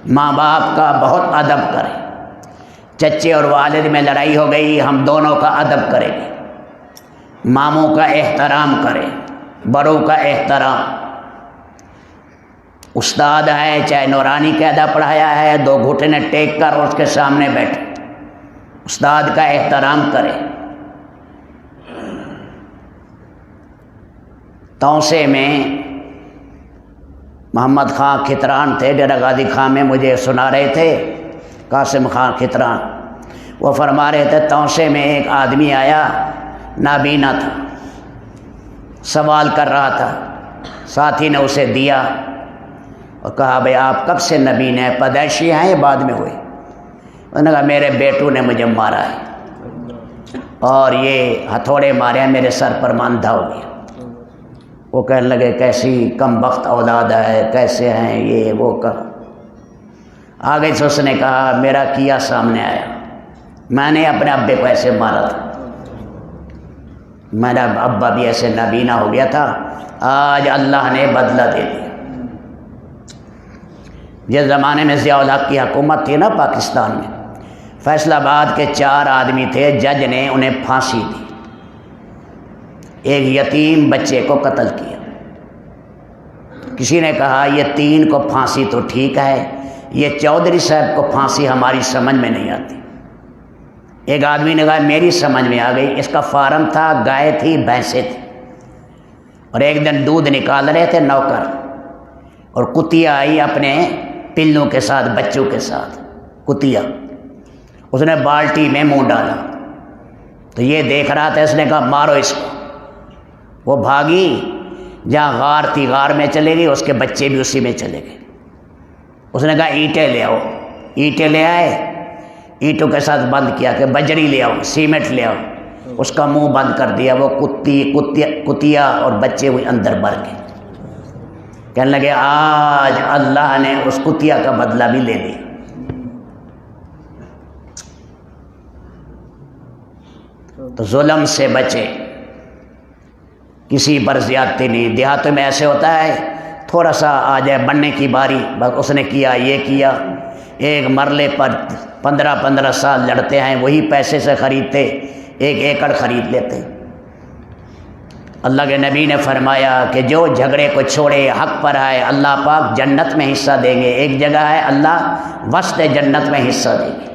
ماں باپ کا بہت ادب کریں، چچے اور والد میں لڑائی ہو گئی، ہم دونوں کا ادب کریں گے، ماموں کا احترام کریں، بڑوں کا احترام، استاد ہے چاہے نورانی قاعدہ پڑھایا ہے 2 گھٹنے ٹیک کر اس کے سامنے بیٹھے، استاد کا احترام کریں۔ توسے میں محمد خان کھتران تھے، ڈیرہ غازی خان میں، مجھے سنا رہے تھے قاسم خان کھتران، وہ فرما رہے تھے توسے میں ایک آدمی آیا، نابینا تھا، سوال کر رہا تھا، ساتھی نے اسے دیا اور کہا بھئی آپ کب سے نبین ہیں، پیدائشی ہیں یا بعد میں ہوئے؟ انہوں نے کہا میرے بیٹوں نے مجھے مارا ہے اور یہ ہتھوڑے مارے ہیں، میرے سر پر ماندھا ہو گیا۔ وہ کہنے لگے کیسی کم بخت اولاد ہے، کیسے ہیں یہ وہ کہا۔ آگے سے اس نے کہا میرا کیا سامنے آیا، میں نے اپنے ابے کو ایسے مارا تھا، میرا ابا بھی ایسے نابینا ہو گیا تھا، آج اللہ نے بدلہ دے دیا۔ جس زمانے میں ضیاء الحق کی حکومت تھی نا پاکستان میں، فیصل آباد کے 4 آدمی تھے، جج نے انہیں پھانسی دی، ایک یتیم بچے کو قتل کیا۔ کسی نے کہا یہ 3 کو پھانسی تو ٹھیک ہے، یہ چودھری صاحب کو پھانسی ہماری سمجھ میں نہیں آتی۔ ایک آدمی نے کہا میری سمجھ میں آ گئی، اس کا فارم تھا، گائے تھی، بھینسیں تھی، اور ایک دن دودھ نکال رہے تھے نوکر، اور کتیا آئی اپنے پلوں کے ساتھ، بچوں کے ساتھ، کتیا، اس نے بالٹی میں منہ ڈالا تو یہ دیکھ رہا تھا، اس نے کہا مارو اس کو۔ وہ بھاگی، جہاں غار تھی غار میں چلے گئی، اس کے بچے بھی اسی میں چلے گئے۔ اس نے کہا اینٹیں لے آؤ، اینٹیں لے آئے، اینٹوں کے ساتھ بند کیا کہ بجری لے آؤ، سیمنٹ لے آؤ، اس کا منہ بند کر دیا، وہ کتیا اور بچے وہ اندر بھر گئے۔ کہنے لگے آج اللہ نے اس کتیا کا بدلہ بھی لے لیا۔ تو ظلم سے بچے، کسی پر زیادتی نہیں۔ دیہاتوں میں ایسے ہوتا ہے تھوڑا سا آ جائے بننے کی باری، بس اس نے کیا یہ کیا، ایک مرلے پر 15 سال لڑتے ہیں، وہی پیسے سے خریدتے، 1 ایکڑ خرید لیتے۔ اللہ کے نبی نے فرمایا کہ جو جھگڑے کو چھوڑے حق پر آئے، اللہ پاک جنت میں حصہ دیں گے۔ ایک جگہ ہے اللہ وسط جنت میں حصہ دیں گے۔